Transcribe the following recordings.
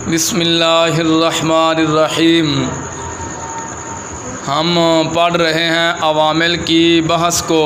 بسم اللہ الرحمن الرحیم۔ ہم پڑھ رہے ہیں عوامل کی بحث کو۔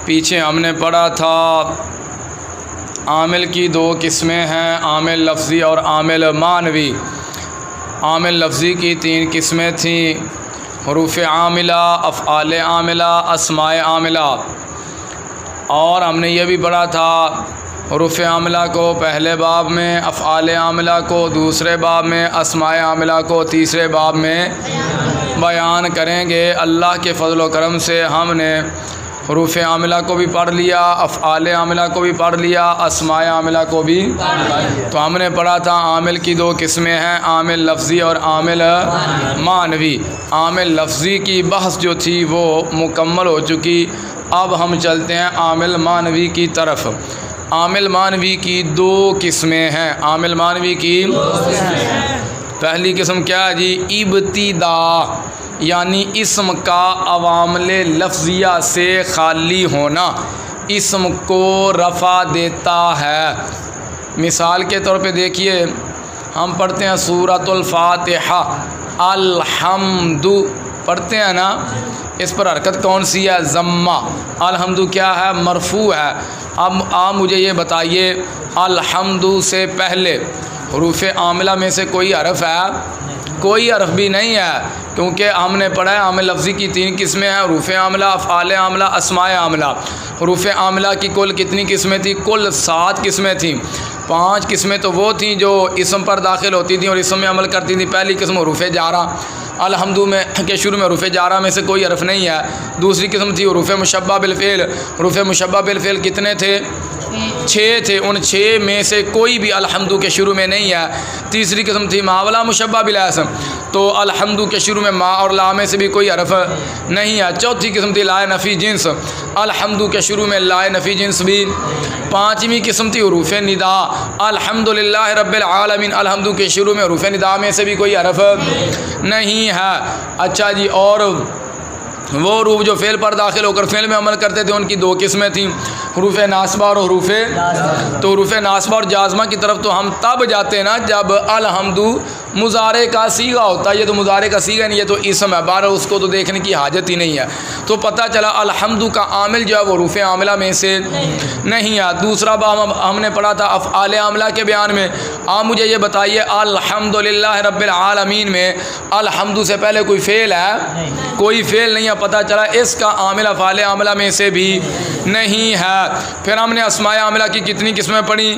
پیچھے ہم نے پڑھا تھا عامل کی دو قسمیں ہیں، عامل لفظی اور عامل معنوی۔ عامل لفظی کی تین قسمیں تھیں، حروف عاملہ، افعال عاملہ، اسماء عاملہ۔ اور ہم نے یہ بھی پڑھا تھا حروف عاملہ کو پہلے باب میں، افعال عاملہ کو دوسرے باب میں، اسماء عاملہ کو تیسرے باب میں بیان کریں گے۔ اللہ کے فضل و کرم سے ہم نے حروف عاملہ کو بھی پڑھ لیا، افعال عاملہ کو بھی پڑھ لیا، اسماء عاملہ کو بھی۔ تو ہم نے پڑھا تھا عامل کی دو قسمیں ہیں، عامل لفظی اور عامل معنوی۔ عامل لفظی کی بحث جو تھی وہ مکمل ہو چکی۔ اب ہم چلتے ہیں عامل معنوی کی طرف۔ عامل معنوی کی دو قسمیں ہیں۔ عامل معنوی کی پہلی قسم کیا ہے جی؟ ابتدا، یعنی اسم کا عوامل لفظیہ سے خالی ہونا، اسم کو رفع دیتا ہے۔ مثال کے طور پہ دیکھیے، ہم پڑھتے ہیں سورۃ الفاتحہ، الحمد پڑھتے ہیں نا، اس پر حرکت کون سی ہے؟ ضمہ۔ الحمد کیا ہے؟ مرفوع ہے۔ اب آپ مجھے یہ بتائیے، الحمد سے پہلے حروف عاملہ میں سے کوئی حرف ہے؟ کوئی حرف بھی نہیں ہے، کیونکہ ہم نے پڑھا ہے عامل لفظی کی تین قسمیں ہیں، حروف عاملہ، افعال عاملہ، اسماء عاملہ۔ حروف عاملہ کی کل کتنی قسمیں تھیں؟ کل 7 قسمیں تھیں۔ 5 قسمیں تو وہ تھیں جو اسم پر داخل ہوتی تھیں اور اسم میں عمل کرتی تھیں۔ پہلی قسم حروف جارہ، الحمد میں کے شروع میں حروف جارہ میں سے کوئی حرف نہیں ہے۔ دوسری قسم تھی حروف مشبہ بالفعل۔ حروف مشبہ بالفعل کتنے تھے؟ 6 تھے، ان 6 میں سے کوئی بھی الحمد کے شروع میں نہیں ہے۔ تیسری قسم تھی ما ولا مشبہ بالاسم، تو الحمد کے شروع میں ما اور لا میں سے بھی کوئی حرف نہیں ہے۔ چوتھی قسم تھی لائے نفی جنس، الحمد کے شروع میں لائے نفی جنس بھی۔ پانچویں قسم تھی حروف ندا، الحمد للہ رب العالمین، الحمد کے شروع میں حروف ندا میں سے بھی کوئی حرف نہیں ہے۔ اچھا جی، اور وہ حروف جو فعل پر داخل ہو کر فعل میں عمل کرتے تھے، ان کی 2 قسمیں تھیں، حروف ناصبہ اور حروف تو حروف ناصبہ اور جازمہ کی طرف تو ہم تب جاتے ہیں نا جب الحمد مضارع کا صیغہ ہوتا ہے۔ یہ تو مضارع کا صیغہ نہیں، یہ تو اسم ہے، بہرحال اس کو تو دیکھنے کی حاجت ہی نہیں ہے۔ تو پتہ چلا الحمد کا عامل جو ہے وہ حروف عاملہ میں سے نہیں ہے۔ دوسرا باب ہم نے پڑھا تھا افعال عاملہ کے بیان میں۔ آپ مجھے یہ بتائیے، الحمد للہ رب العالمین میں الحمد سے پہلے کوئی فعل ہے؟ کوئی فعل نہیں ہے، پتہ چلا اس کا عامل افعال عاملہ میں سے بھی نہیں ہے۔ پھر ہم نے اسماء عاملہ کی کتنی قسمیں پڑھی؟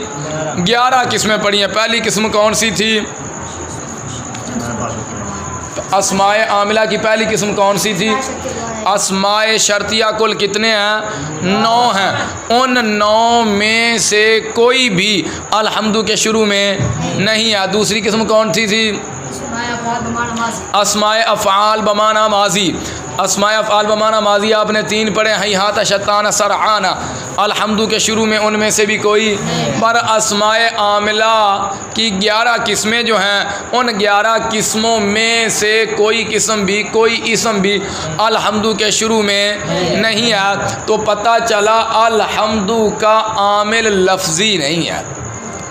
11 قسمیں پڑھی ہیں۔ پہلی قسم کون سی تھی؟ اسماء عاملہ کی پہلی قسم کون سی تھی؟ اسماء شرطیہ کل کتنے ہیں؟ 9 ہیں۔ ان 9 میں سے کوئی بھی الحمد کے شروع میں نہیں ہے۔ دوسری قسم کون سی تھی؟ اسماء افعال بمعنی ماضی۔ اسماء افعال بمعنی ماضی آپ نے 3 پڑھے، ہیہات شتان سرعانہ، الحمد کے شروع میں ان میں سے بھی کوئی۔ پر اسماء عاملہ کی 11 قسمیں جو ہیں، ان 11 قسموں میں سے کوئی قسم بھی، کوئی اسم بھی الحمد کے شروع میں نہیں ہے۔ تو پتہ چلا الحمد کا عامل لفظی نہیں ہے۔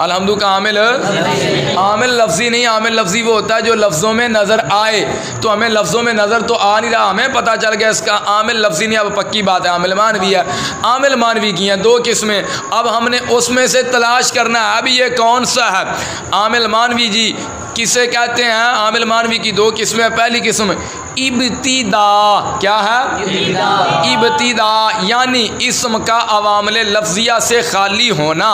الحمد کا عامل لفظی نہیں۔ عامل لفظی وہ ہوتا ہے جو لفظوں میں نظر آئے، تو ہمیں لفظوں میں نظر تو آ نہیں رہا، ہمیں پتہ چل گیا اس کا عامل لفظی نہیں۔ اب پکی بات ہے، عامل معنوی ہے۔ عامل معنوی کی ہیں 2 قسمیں، اب ہم نے اس میں سے تلاش کرنا ہے اب یہ کون سا ہے۔ عامل معنوی جی کسے کہتے ہیں؟ عامل معنوی کی 2 قسمیں۔ پہلی قسم ابتدا، کیا ہے؟ ابتدا، یعنی اسم کا عوامل لفظیہ سے خالی ہونا،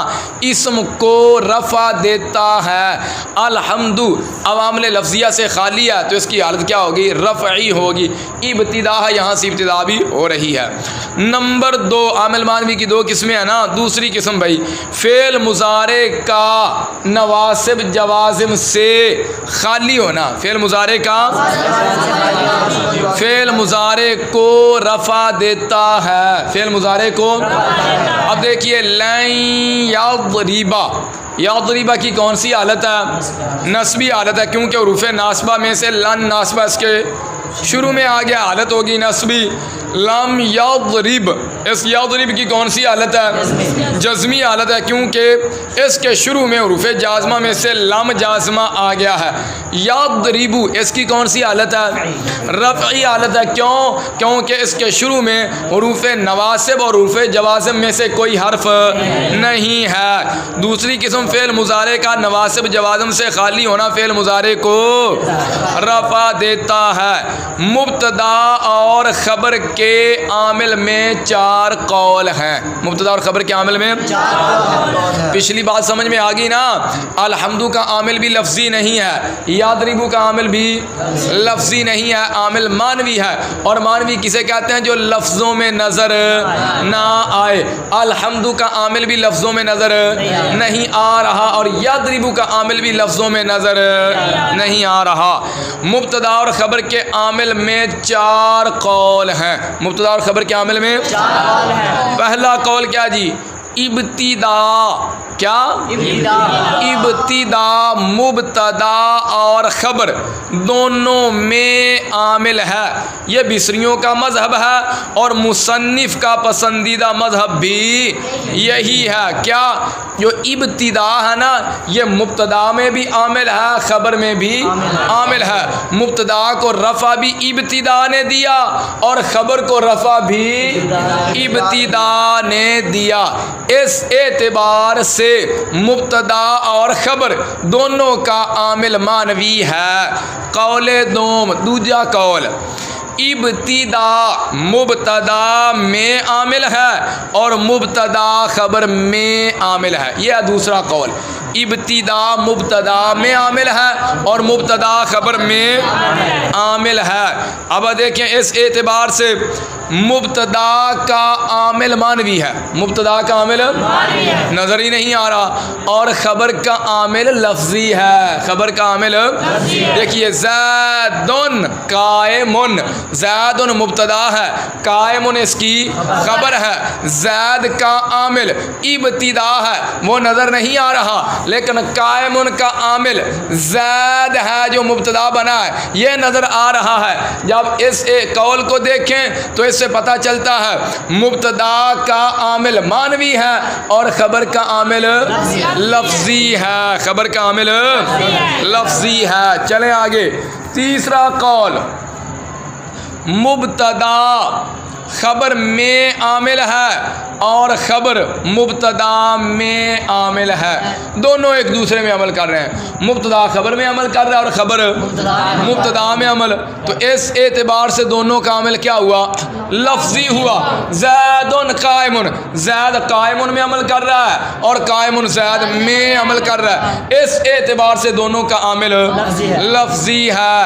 اسم کو رفع دیتا ہے۔ الحمد عوامل لفظیہ سے خالی ہے تو اس کی حالت کیا ہوگی؟ رفعی ہوگی۔ ابتدا ہے، یہاں سے ابتدا بھی ہو رہی ہے۔ نمبر 2، عامل معنوی کی 2 قسمیں ہیں نا۔ دوسری قسم بھائی، فعل مضارع کا نواسب جوازم سے خالی ہونا۔ فعل مضارع کا فعل مضارع کو رفع دیتا ہے، فعل مضارع کو۔ اب دیکھیے لن یضربا، یضربا کی کون سی حالت ہے؟ نصبی حالت ہے، کیونکہ حروف ناصبہ میں سے لن ناصبہ اس کے شروع میں آ گیا، حالت ہوگی نصبی۔ لم یضرب، اس یضرب کی کون سی حالت ہے؟ جزمی حالت ہے، کیونکہ اس کے شروع میں حروف جازمہ میں سے لم جازمہ آ گیا ہے۔ یضرب اس کی کون سی حالت ہے؟ رفعی حالت ہے۔ کیوں؟ کیونکہ اس کے شروع میں حروف نواسب اور حروف جوازم میں سے کوئی حرف نہیں ہے۔ دوسری قسم فعل مضارع کا نواسب جوازم سے خالی ہونا فعل مضارع کو رفع دیتا ہے۔ مبتدا اور خبر کے عامل میں 4 قول ہیں۔ مبتدا اور خبر کے عامل میں پچھلی بات سمجھ میں آ گئی نا؟ الحمد کا عامل بھی لفظی نہیں ہے، یادربو کا عامل بھی لفظی نہیں ہے، عامل مانوی ہے، اور مانوی کسے کہتے ہیں؟ جو لفظوں میں نظر نہ آئے۔ الحمد کا عامل بھی لفظوں میں نظر نہیں آ رہا، اور یادربو کا عامل بھی لفظوں میں نظر نہیں آ رہا۔ مبتدا اور خبر کے عامل میں 4 قول ہیں۔ مبتدا اور خبر کے عامل میں پہلا قول کیا جی؟ ابتدا۔ کیا؟ ابتدا مبتدا اور خبر دونوں میں عامل ہے۔ یہ بصریوں کا مذہب ہے اور مصنف کا پسندیدہ مذہب بھی یہی ہے۔ کیا؟ جو ابتدا ہے نا، یہ مبتدا میں بھی عامل ہے، خبر میں بھی عامل ہے۔ مبتدا کو رفع بھی ابتدا نے دیا اور خبر کو رفع بھی ابتدا نے دیا۔ اس اعتبار سے مبتدا اور خبر دونوں کا عامل مانوی ہے۔ قول دوم، دوجا قول، ابتدا مبتدا میں عامل ہے اور مبتدا خبر میں عامل ہے۔ یہ دوسرا قول، ابتدا مبتدا میں عامل ہے اور مبتدا خبر میں عامل ہے۔ اب دیکھیں اس اعتبار سے مبتدا کا عامل مانوی ہے، مبتدا کا عامل نظر ہی نہیں آ رہا، اور خبر کا عامل لفظی ہے۔ خبر کا عامل دیکھیے، زیدن قائمن، زیدن مبتدا ہے، قائمن اس کی خبر ہے۔ زید کا عامل ابتدا ہے، وہ نظر نہیں آ رہا، لیکن قائمن کا عامل زید ہے جو مبتدا بنا ہے، یہ نظر آ رہا ہے۔ جب اس قول کو دیکھیں تو اس سے پتہ چلتا ہے مبتدا کا عامل مانوی ہے اور خبر کا عامل لفظی ہے۔ خبر کا عامل لفظی ہے۔ چلیں آگے، تیسرا قول، مبتدا خبر میں عامل ہے اور خبر مبتدا میں عامل ہے، دونوں ایک دوسرے میں عمل کر رہے ہیں۔ مبتدا خبر میں عمل کر رہا ہے اور خبر مبتدا میں عمل، تو اس اعتبار سے دونوں کا عمل کیا ہوا؟ لفظی ہوا۔ زیدن قائمن، زید قائمن میں عمل کر رہا ہے اور قائمن زید میں عمل کر رہا ہے، اس اعتبار سے دونوں کا عامل لفظی ہے۔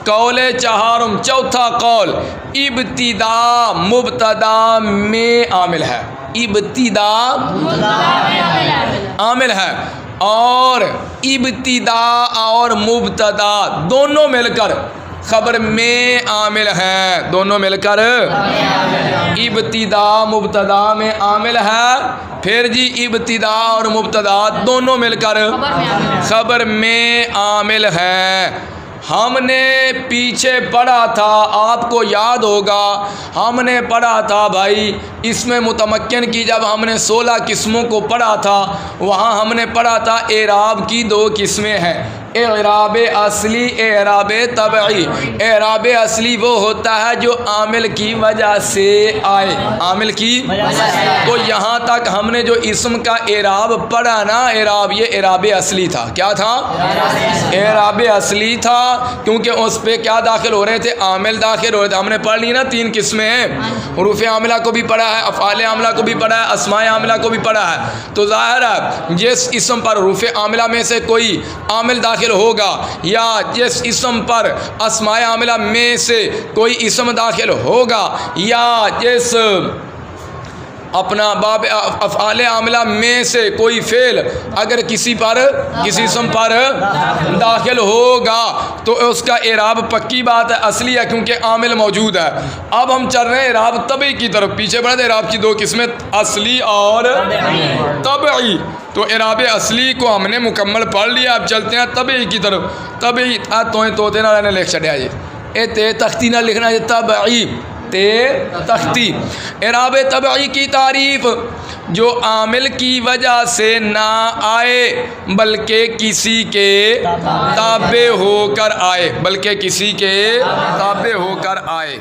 قول چہارم، چوتھا قول، ابتدا مبتدا میں عامل ہے، ابتدا عامل ہے اور ابتدا اور مبتدا دونوں مل کر خبر میں عامل ہیں، دونوں مل کر ابتدا مبتدا میں عامل ہے، پھر جی ابتدا اور مبتدا دونوں مل کر خبر میں عامل ہیں۔ ہم نے پیچھے پڑھا تھا، آپ کو یاد ہوگا ہم نے پڑھا تھا بھائی اس میں متمکن کی، جب ہم نے 16 قسموں کو پڑھا تھا وہاں ہم نے پڑھا تھا اعراب کی 2 قسمیں ہیں، اعراب اصلی، اعراب طبعی۔ اعراب اصلی وہ ہوتا ہے جو عامل کی وجہ سے آئے، عامل کی تو یہاں تک ہم نے جو اسم کا اعراب پڑھا نا، اعراب، یہ اعراب اصلی تھا۔ کیا تھا؟ اعراب اصلی تھا، کیونکہ اس پہ کیا داخل ہو رہے تھے؟ عامل داخل ہو رہے تھے۔ ہم نے پڑھ لی نا 3 قسمیں ہیں، حروف عاملہ کو بھی پڑھا ہے، افعال عاملہ کو بھی پڑھا ہے، اسماء عاملہ کو بھی پڑھا ہے، تو ظاہر ہے جس اسم پر حروف عاملہ میں سے کوئی عامل داخل ہوگا یا جس اسم پر اسماء عاملہ میں سے کوئی اسم داخل ہوگا یا جس اپنا باب افعال عاملہ میں سے کوئی فعل اگر کسی اسم پر داخل ہوگا تو اس کا اعراب پکی بات ہے، اصلی ہے، کیونکہ عامل موجود ہے۔ اب ہم چل رہے ہیں اعراب طبعی کی طرف، پیچھے بڑھے اعراب کی 2 قسمیں اصلی اور طبعی، تو اعراب اصلی کو ہم نے مکمل پڑھ لیا، اب چلتے ہیں طبعی کی طرف۔ طبعی توتے نہ رہنے لکھ چڑھیا جی، اے تے تختی نہ لکھنا ہے، طبعی تختی۔ اعراب طبعی کی تعریف، جو عامل کی وجہ سے نہ آئے بلکہ کسی کے تابع ہو کر آئے، بلکہ کسی کے تابع ہو کر آئے۔